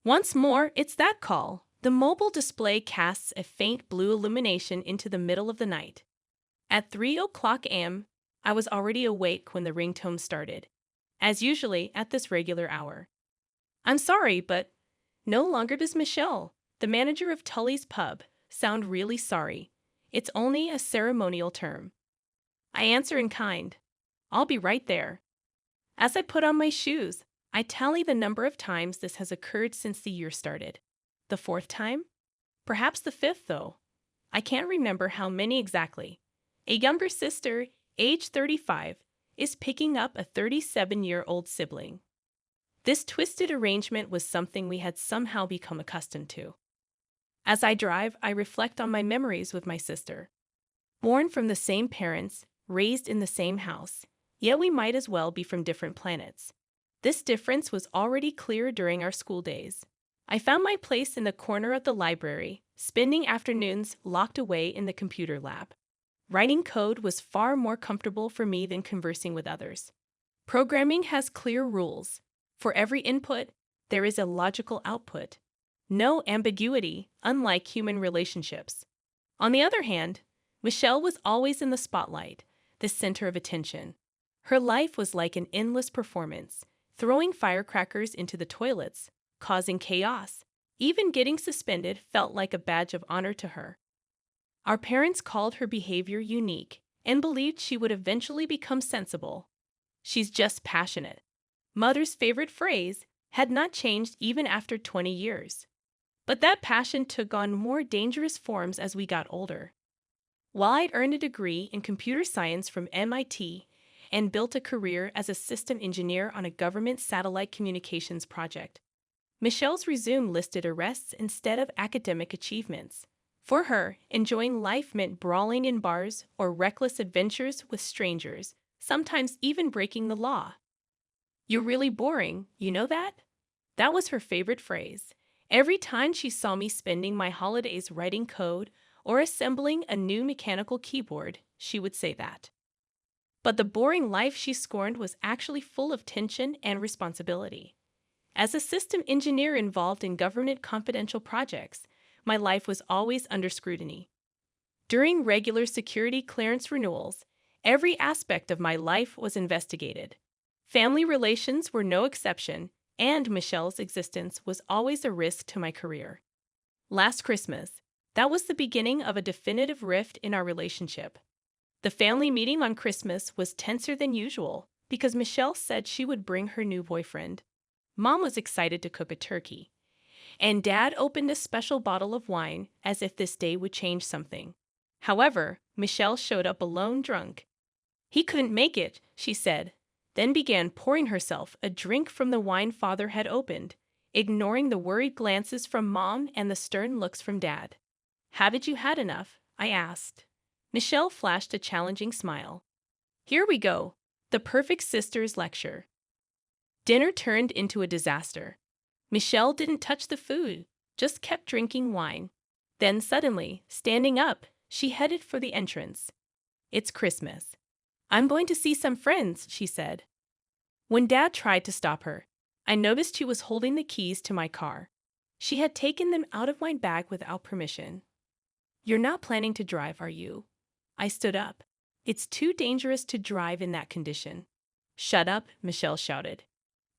Once more, it's that call. The mobile display casts a faint blue illumination into the middle of the night. At 3 o'clock a.m., I was already awake when the ringtone started, as usually at this regular hour. I'm sorry, but no longer does Michelle, the manager of Tully's pub, sound really sorry. It's only a ceremonial term. I answer in kind. I'll be right there. As I put on my shoes, I tally the number of times this has occurred since the year started. The fourth time? Perhaps the fifth, though. I can't remember how many exactly. A younger sister, age 35, is picking up a 37-year-old sibling. This twisted arrangement was something we had somehow become accustomed to. As I drive, I reflect on my memories with my sister. Born from the same parents, raised in the same house, yet we might as well be from different planets. This difference was already clear during our school days. I found my place in the corner of the library, spending afternoons locked away in the computer lab. Writing code was far more comfortable for me than conversing with others. Programming has clear rules. For every input, there is a logical output. No ambiguity, unlike human relationships. On the other hand, Michelle was always in the spotlight, the center of attention. Her life was like an endless performance, throwing firecrackers into the toilets, causing chaos. Even getting suspended felt like a badge of honor to her. Our parents called her behavior unique and believed she would eventually become sensible. She's just passionate. Mother's favorite phrase had not changed even after 20 years. But that passion took on more dangerous forms as we got older. While I'd earned a degree in computer science from MIT and built a career as a system engineer on a government satellite communications project, Michelle's resume listed arrests instead of academic achievements. For her, enjoying life meant brawling in bars or reckless adventures with strangers, sometimes even breaking the law. "You're really boring, you know that?" That was her favorite phrase. Every time she saw me spending my holidays writing code or assembling a new mechanical keyboard, she would say that. But the boring life she scorned was actually full of tension and responsibility. As a system engineer involved in government confidential projects, my life was always under scrutiny. During regular security clearance renewals, every aspect of my life was investigated. Family relations were no exception, and Michelle's existence was always a risk to my career. Last Christmas, that was the beginning of a definitive rift in our relationship. The family meeting on Christmas was tenser than usual because Michelle said she would bring her new boyfriend. Mom was excited to cook a turkey, and Dad opened a special bottle of wine as if this day would change something. However, Michelle showed up alone drunk. "He couldn't make it," she said, then began pouring herself a drink from the wine Father had opened, ignoring the worried glances from Mom and the stern looks from Dad. "Haven't you had enough?" I asked. Michelle flashed a challenging smile. Here we go, the perfect sisters lecture. Dinner turned into a disaster. Michelle didn't touch the food, just kept drinking wine. Then suddenly, standing up, she headed for the entrance. "It's Christmas. I'm going to see some friends," she said. When Dad tried to stop her, I noticed she was holding the keys to my car. She had taken them out of my bag without permission. "You're not planning to drive, are you?" I stood up. "It's too dangerous to drive in that condition." "Shut up," Michelle shouted.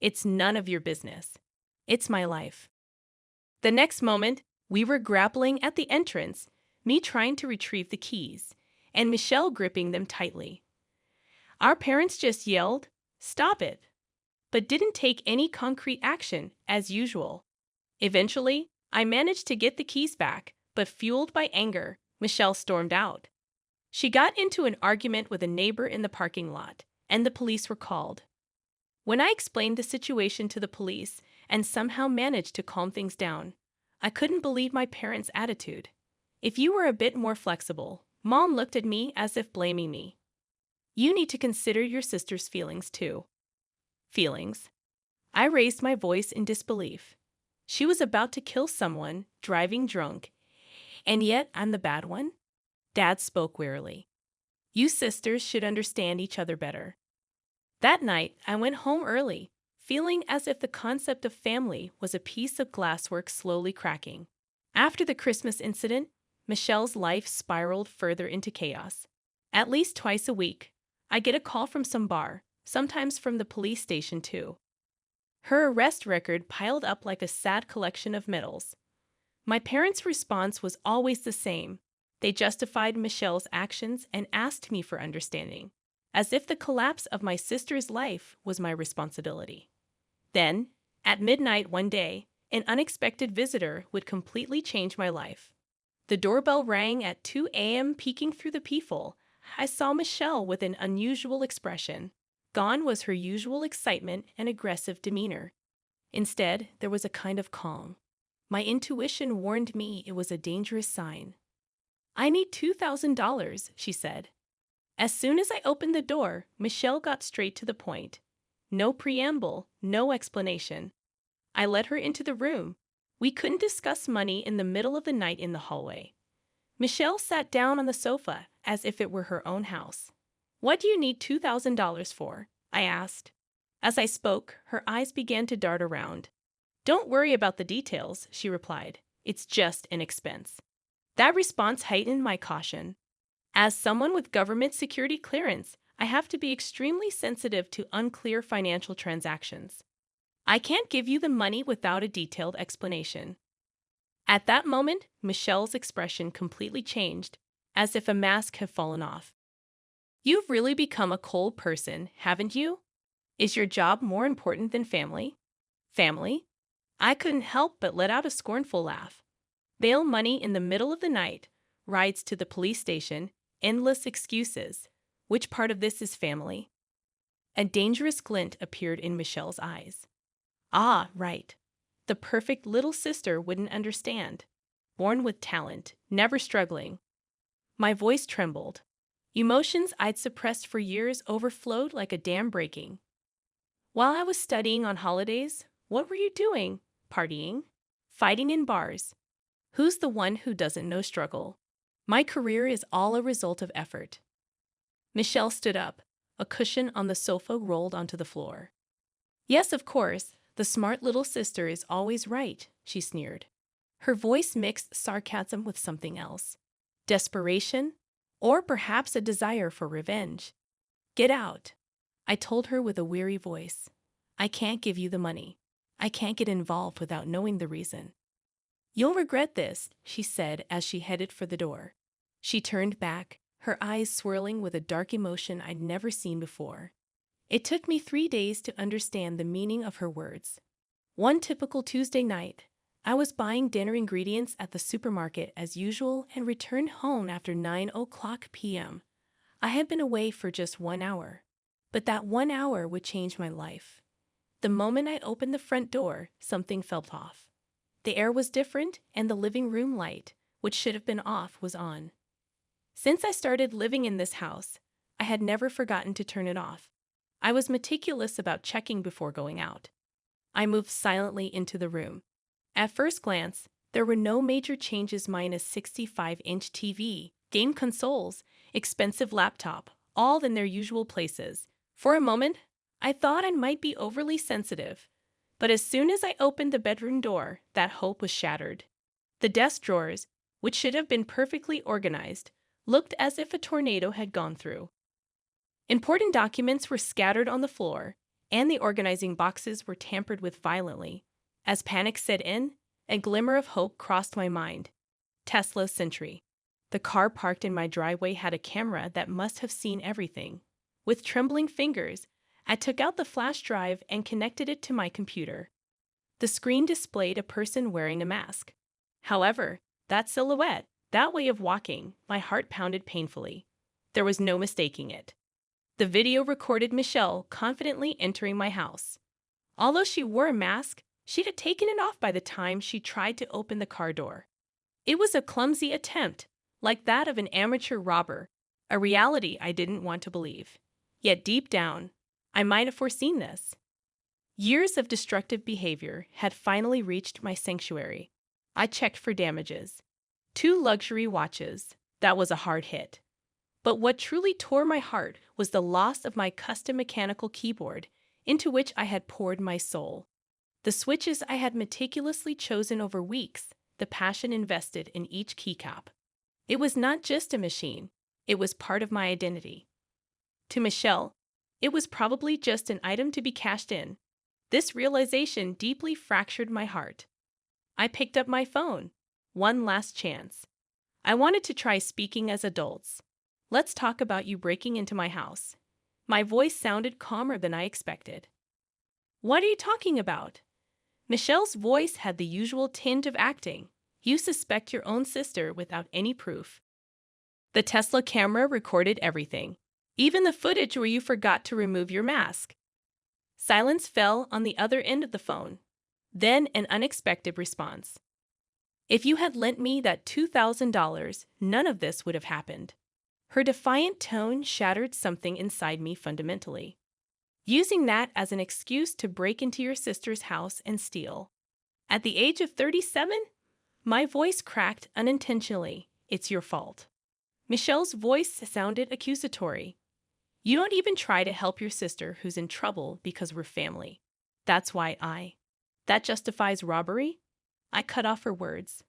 "It's none of your business. It's my life." The next moment, we were grappling at the entrance, me trying to retrieve the keys, and Michelle gripping them tightly. Our parents just yelled, "Stop it," but didn't take any concrete action, as usual. Eventually, I managed to get the keys back, but fueled by anger, Michelle stormed out. She got into an argument with a neighbor in the parking lot, and the police were called. When I explained the situation to the police and somehow managed to calm things down, I couldn't believe my parents' attitude. "If you were a bit more flexible," Mom looked at me as if blaming me. "You need to consider your sister's feelings too." Feelings? I raised my voice in disbelief. She was about to kill someone, driving drunk, and yet I'm the bad one? Dad spoke wearily. "You sisters should understand each other better." That night, I went home early, feeling as if the concept of family was a piece of glasswork slowly cracking. After the Christmas incident, Michelle's life spiraled further into chaos. At least twice a week, I get a call from some bar, sometimes from the police station too. Her arrest record piled up like a sad collection of medals. My parents' response was always the same. They justified Michelle's actions and asked me for understanding, as if the collapse of my sister's life was my responsibility. Then, at midnight one day, an unexpected visitor would completely change my life. The doorbell rang at 2 a.m. Peeking through the peephole, I saw Michelle with an unusual expression. Gone was her usual excitement and aggressive demeanor. Instead, there was a kind of calm. My intuition warned me it was a dangerous sign. "I need $2,000, she said. As soon as I opened the door, Michelle got straight to the point. No preamble, no explanation. I led her into the room. We couldn't discuss money in the middle of the night in the hallway. Michelle sat down on the sofa as if it were her own house. "What do you need $2,000 for?" I asked. As I spoke, her eyes began to dart around. "Don't worry about the details," she replied. "It's just an expense." That response heightened my caution. As someone with government security clearance, I have to be extremely sensitive to unclear financial transactions. "I can't give you the money without a detailed explanation." At that moment, Michelle's expression completely changed, as if a mask had fallen off. "You've really become a cold person, haven't you? Is your job more important than family?" "Family?" I couldn't help but let out a scornful laugh. Bail money in the middle of the night, rides to the police station, endless excuses. Which part of this is family? A dangerous glint appeared in Michelle's eyes. Ah, right. The perfect little sister wouldn't understand. Born with talent, never struggling. My voice trembled. Emotions I'd suppressed for years overflowed like a dam breaking. "While I was studying on holidays, what were you doing? Partying? Fighting in bars? Who's the one who doesn't know struggle? My career is all a result of effort." Michelle stood up. A cushion on the sofa rolled onto the floor. "Yes, of course. The smart little sister is always right," she sneered. Her voice mixed sarcasm with something else. Desperation? Or perhaps a desire for revenge. "Get out," I told her with a weary voice. "I can't give you the money. I can't get involved without knowing the reason." "You'll regret this," she said as she headed for the door. She turned back, her eyes swirling with a dark emotion I'd never seen before. It took me 3 days to understand the meaning of her words. One typical Tuesday night, I was buying dinner ingredients at the supermarket as usual and returned home after 9:00 p.m. I had been away for just 1 hour, but that 1 hour would change my life. The moment I opened the front door, something felt off. The air was different, and the living room light, which should have been off, was on. Since I started living in this house, I had never forgotten to turn it off. I was meticulous about checking before going out. I moved silently into the room. At first glance, there were no major changes minus 65-inch TV, game consoles, expensive laptop, all in their usual places. For a moment, I thought I might be overly sensitive. But as soon as I opened the bedroom door, that hope was shattered. The desk drawers, which should have been perfectly organized, looked as if a tornado had gone through. Important documents were scattered on the floor, and the organizing boxes were tampered with violently. As panic set in, a glimmer of hope crossed my mind. Tesla Sentry. The car parked in my driveway had a camera that must have seen everything. With trembling fingers, I took out the flash drive and connected it to my computer. The screen displayed a person wearing a mask. However, that silhouette, that way of walking, my heart pounded painfully. There was no mistaking it. The video recorded Michelle confidently entering my house. Although she wore a mask, she'd had taken it off by the time she tried to open the car door. It was a clumsy attempt, like that of an amateur robber, a reality I didn't want to believe. Yet deep down, I might have foreseen this. Years of destructive behavior had finally reached my sanctuary. I checked for damages. 2 luxury watches. That was a hard hit. But what truly tore my heart was the loss of my custom mechanical keyboard. into which I had poured my soul. The switches I had meticulously chosen over weeks, the passion invested in each keycap. It was not just a machine, it was part of my identity. To Michelle, it was probably just an item to be cashed in. This realization deeply fractured my heart. I picked up my phone. One last chance. I wanted to try speaking as adults. Let's talk about you breaking into my house. My voice sounded calmer than I expected. What are you talking about? Michelle's voice had the usual tint of acting. You suspect your own sister without any proof. The Tesla camera recorded everything, even the footage where you forgot to remove your mask. Silence fell on the other end of the phone. Then an unexpected response. If you had lent me that $2,000, none of this would have happened. Her defiant tone shattered something inside me fundamentally. Using that as an excuse to break into your sister's house and steal. At the age of 37, my voice cracked unintentionally. It's your fault. Michelle's voice sounded accusatory. You don't even try to help your sister who's in trouble because we're family. That's why That justifies robbery? I cut off her words.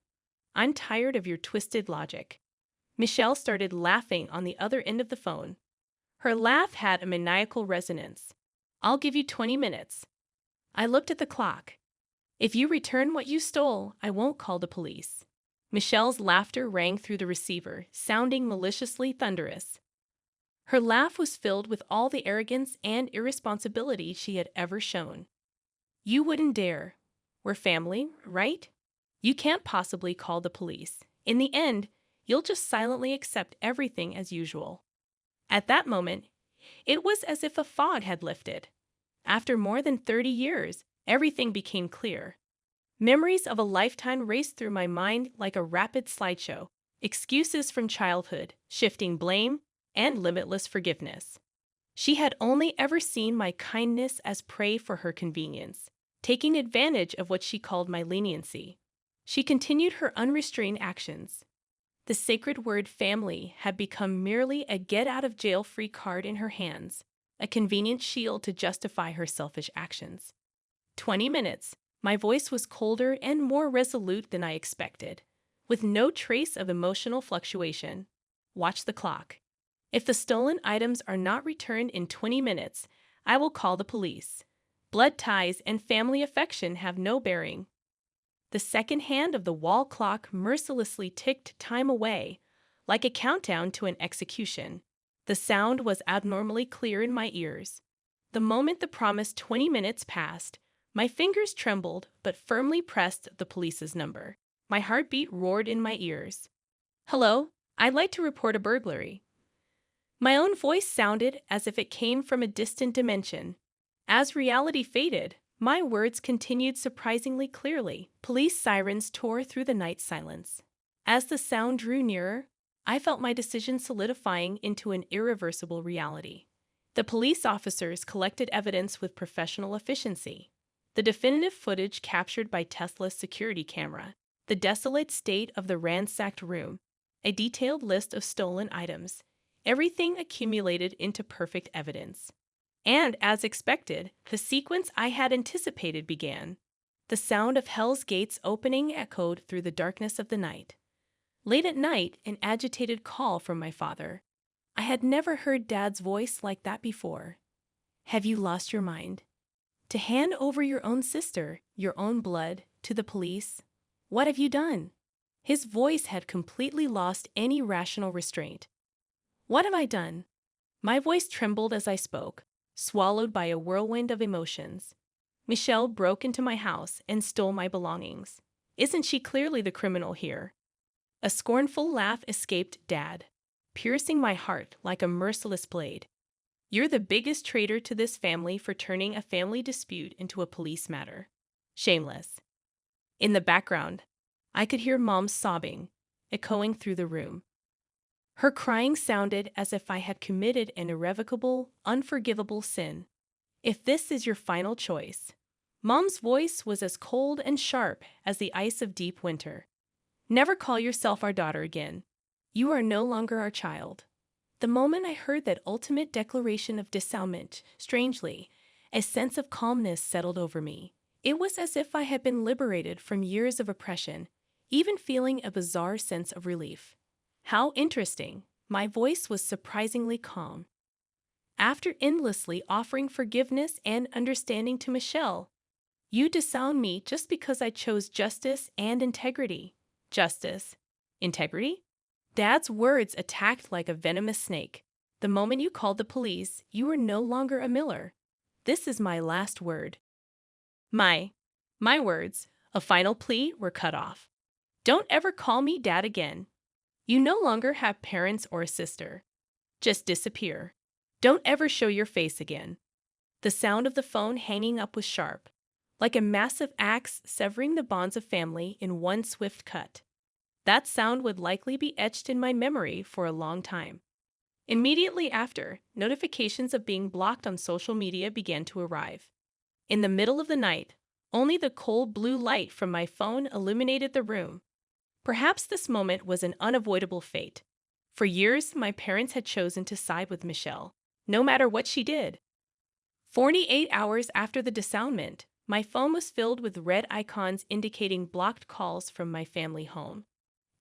I'm tired of your twisted logic. Michelle started laughing on the other end of the phone. Her laugh had a maniacal resonance. I'll give you 20 minutes. I looked at the clock. If you return what you stole, I won't call the police. Michelle's laughter rang through the receiver, sounding maliciously thunderous. Her laugh was filled with all the arrogance and irresponsibility she had ever shown. You wouldn't dare. We're family, right? You can't possibly call the police. In the end, you'll just silently accept everything as usual. At that moment, it was as if a fog had lifted. After more than 30 years, everything became clear. Memories of a lifetime raced through my mind like a rapid slideshow, excuses from childhood, shifting blame, and limitless forgiveness. She had only ever seen my kindness as prey for her convenience, taking advantage of what she called my leniency. She continued her unrestrained actions. The sacred word family had become merely a get-out-of-jail-free card in her hands, a convenient shield to justify her selfish actions. 20 minutes. My voice was colder and more resolute than I expected, with no trace of emotional fluctuation. Watch the clock. If the stolen items are not returned in 20 minutes, I will call the police. Blood ties and family affection have no bearing. The second hand of the wall clock mercilessly ticked time away, like a countdown to an execution. The sound was abnormally clear in my ears. The moment the promised 20 minutes passed, my fingers trembled but firmly pressed the police's number. My heartbeat roared in my ears. Hello, I'd like to report a burglary. My own voice sounded as if it came from a distant dimension. As reality faded, my words continued surprisingly clearly. Police sirens tore through the night silence. As the sound drew nearer, I felt my decision solidifying into an irreversible reality. The police officers collected evidence with professional efficiency. The definitive footage captured by Tesla's security camera, the desolate state of the ransacked room, a detailed list of stolen items, everything accumulated into perfect evidence. And, as expected, the sequence I had anticipated began. The sound of Hell's Gates opening echoed through the darkness of the night. Late at night, an agitated call from my father. I had never heard Dad's voice like that before. Have you lost your mind? To hand over your own sister, your own blood, to the police? What have you done? His voice had completely lost any rational restraint. What have I done? My voice trembled as I spoke, swallowed by a whirlwind of emotions. Michelle broke into my house and stole my belongings. Isn't she clearly the criminal here? A scornful laugh escaped Dad, piercing my heart like a merciless blade. You're the biggest traitor to this family for turning a family dispute into a police matter. Shameless. In the background, I could hear Mom sobbing, echoing through the room. Her crying sounded as if I had committed an irrevocable, unforgivable sin. If this is your final choice. Mom's voice was as cold and sharp as the ice of deep winter. Never call yourself our daughter again. You are no longer our child. The moment I heard that ultimate declaration of disavowment, strangely, A sense of calmness settled over me. It was as if I had been liberated from years of oppression, even feeling a bizarre sense of relief. How interesting! My voice was surprisingly calm. After endlessly offering forgiveness and understanding to Michelle, you disown me just because I chose justice and integrity. Justice? Integrity? Dad's words attacked like a venomous snake. The moment you called the police, you were no longer a Miller. This is my last word. My words, a final plea, were cut off. Don't ever call me Dad again. You no longer have parents or a sister. Just disappear. Don't ever show your face again. The sound of the phone hanging up was sharp, like a massive axe severing the bonds of family in one swift cut. That sound would likely be etched in my memory for a long time. Immediately after, notifications of being blocked on social media began to arrive. In the middle of the night, only the cold blue light from my phone illuminated the room. Perhaps this moment was an unavoidable fate. For years, my parents had chosen to side with Michelle, no matter what she did. 48 hours after the dissownment, my phone was filled with red icons indicating blocked calls from my family home.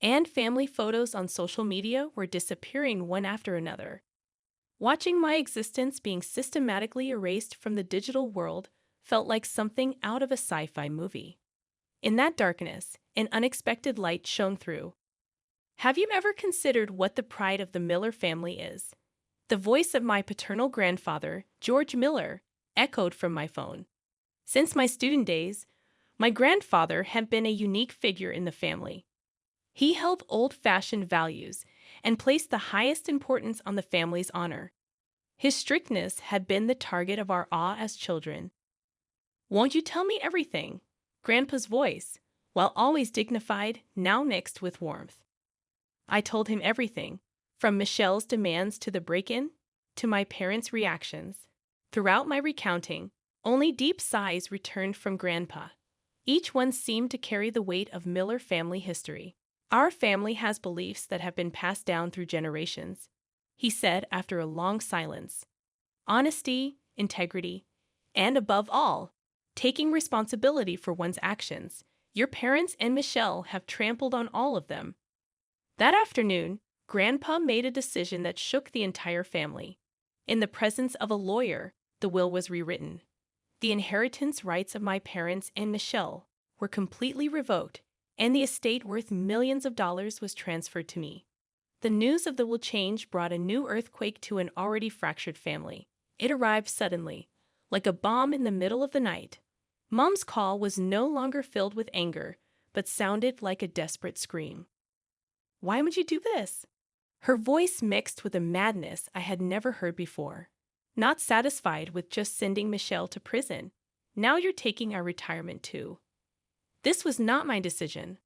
And family photos on social media were disappearing one after another. Watching my existence being systematically erased from the digital world felt like something out of a sci-fi movie. In that darkness, an unexpected light shone through. Have you ever considered what the pride of the Miller family is? The voice of my paternal grandfather, George Miller, echoed from my phone. Since my student days, my grandfather had been a unique figure in the family. He held old-fashioned values and placed the highest importance on the family's honor. His strictness had been the target of our awe as children. "Won't you tell me everything?" Grandpa's voice, while always dignified, now mixed with warmth. I told him everything, from Michelle's demands to the break-in, to my parents' reactions. Throughout my recounting, only deep sighs returned from Grandpa. Each one seemed to carry the weight of Miller family history. "Our family has beliefs that have been passed down through generations," he said after a long silence. "Honesty, integrity, and above all, taking responsibility for one's actions. Your parents and Michelle have trampled on all of them." That afternoon, Grandpa made a decision that shook the entire family. In the presence of a lawyer, the will was rewritten. The inheritance rights of my parents and Michelle were completely revoked, and the estate worth millions of dollars was transferred to me. The news of the will change brought a new earthquake to an already fractured family. It arrived suddenly, like a bomb in the middle of the night. Mom's call was no longer filled with anger, but sounded like a desperate scream. "Why would you do this?" Her voice mixed with a madness I had never heard before. "Not satisfied with just sending Michelle to prison. Now you're taking our retirement too." This was not my decision.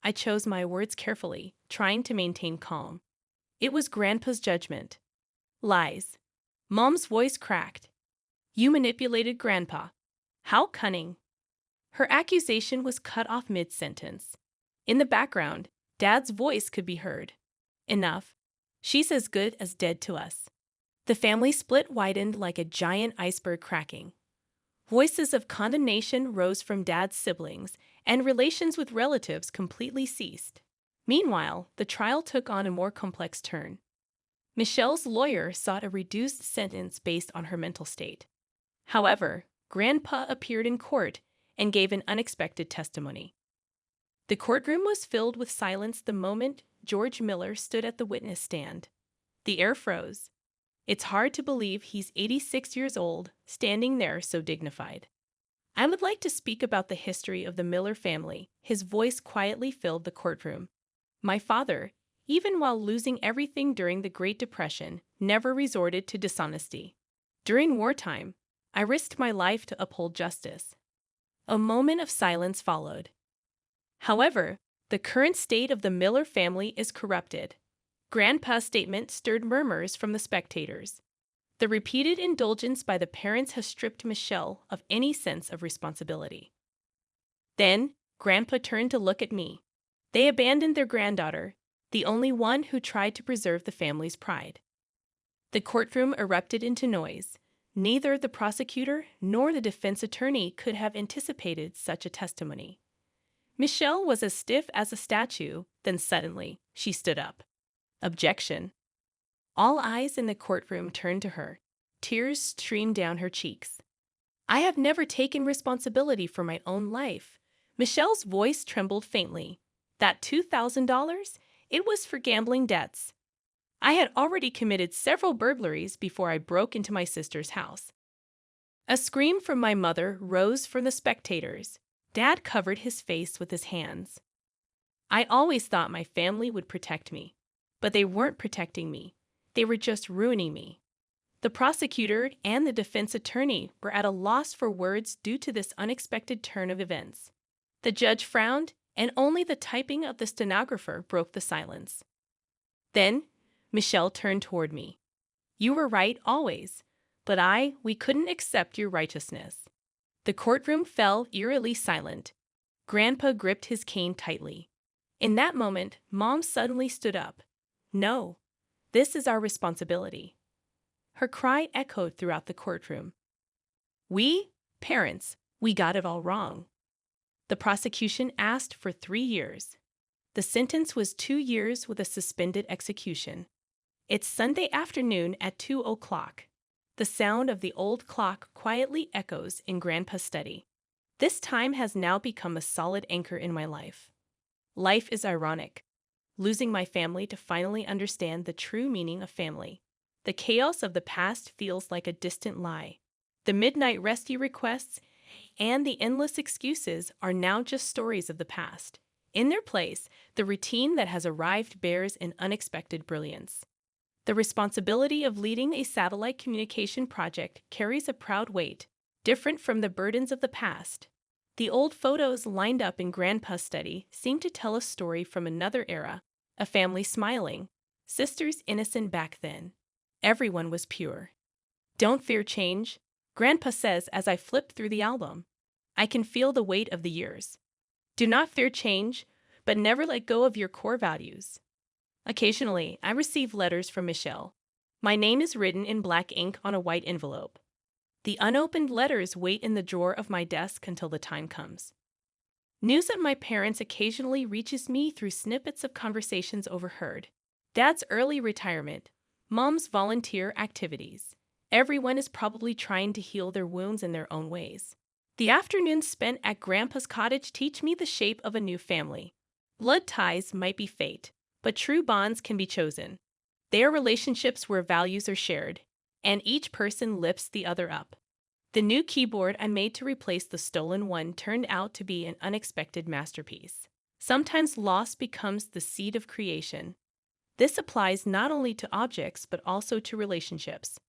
I chose my words carefully, trying to maintain calm. It was Grandpa's judgment. "Lies." Mom's voice cracked. "You manipulated Grandpa." "How cunning." Her accusation was cut off mid-sentence. In the background, Dad's voice could be heard. "Enough. She's as good as dead to us." The family split widened like a giant iceberg cracking. Voices of condemnation rose from Dad's siblings, and relations with relatives completely ceased. Meanwhile, the trial took on a more complex turn. Michelle's lawyer sought a reduced sentence based on her mental state. However, Grandpa appeared in court and gave an unexpected testimony. The courtroom was filled with silence the moment George Miller stood at the witness stand. The air froze. It's hard to believe he's 86 years old, standing there so dignified. "I would like to speak about the history of the Miller family." His voice quietly filled the courtroom. "My father, even while losing everything during the Great Depression, never resorted to dishonesty. During wartime, I risked my life to uphold justice." A moment of silence followed. "However, the current state of the Miller family is corrupted." Grandpa's statement stirred murmurs from the spectators. The repeated indulgence by the parents has stripped Michelle of any sense of responsibility. Then, Grandpa turned to look at me. They abandoned their granddaughter, the only one who tried to preserve the family's pride. The courtroom erupted into noise. Neither the prosecutor nor the defense attorney could have anticipated such a testimony. Michelle was as stiff as a statue, then suddenly she stood up. Objection. All eyes in the courtroom turned to her. Tears streamed down her cheeks. I have never taken responsibility for my own life. Michelle's voice trembled faintly. That $2,000? It was for gambling debts. I had already committed several burglaries before I broke into my sister's house. A scream from my mother rose from the spectators. Dad covered his face with his hands. I always thought my family would protect me, but they weren't protecting me. They were just ruining me. The prosecutor and the defense attorney were at a loss for words due to this unexpected turn of events. The judge frowned, and only the typing of the stenographer broke the silence. Then, Michelle turned toward me. You were right always, but we couldn't accept your righteousness. The courtroom fell eerily silent. Grandpa gripped his cane tightly. In that moment, Mom suddenly stood up. No, this is our responsibility. Her cry echoed throughout the courtroom. We, parents, we got it all wrong. The prosecution asked for 3 years. The sentence was 2 years with a suspended execution. It's Sunday afternoon at 2 o'clock. The sound of the old clock quietly echoes in Grandpa's study. This time has now become a solid anchor in my life. Life is ironic. Losing my family to finally understand the true meaning of family. The chaos of the past feels like a distant lie. The midnight rescue requests and the endless excuses are now just stories of the past. In their place, the routine that has arrived bears an unexpected brilliance. The responsibility of leading a satellite communication project carries a proud weight, different from the burdens of the past. The old photos lined up in Grandpa's study seem to tell a story from another era, a family smiling, sisters innocent back then. Everyone was pure. Don't fear change, Grandpa says as I flip through the album. I can feel the weight of the years. Do not fear change, but never let go of your core values. Occasionally, I receive letters from Michelle. My name is written in black ink on a white envelope. The unopened letters wait in the drawer of my desk until the time comes. News of my parents occasionally reaches me through snippets of conversations overheard. Dad's early retirement, Mom's volunteer activities. Everyone is probably trying to heal their wounds in their own ways. The afternoons spent at Grandpa's cottage teach me the shape of a new family. Blood ties might be fate, but true bonds can be chosen. They are relationships where values are shared, and each person lifts the other up. The new keyboard I made to replace the stolen one turned out to be an unexpected masterpiece. Sometimes loss becomes the seed of creation. This applies not only to objects but also to relationships.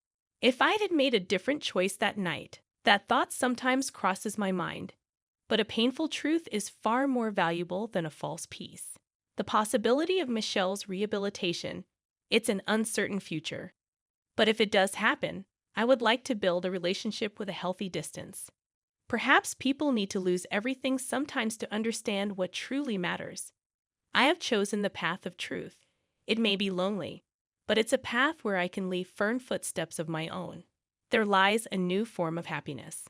If I had made a different choice that night, that thought sometimes crosses my mind. But a painful truth is far more valuable than a false peace. The possibility of Michelle's rehabilitation, it's an uncertain future. But if it does happen, I would like to build a relationship with a healthy distance. Perhaps people need to lose everything sometimes to understand what truly matters. I have chosen the path of truth. It may be lonely, but it's a path where I can leave firm footsteps of my own. There lies a new form of happiness.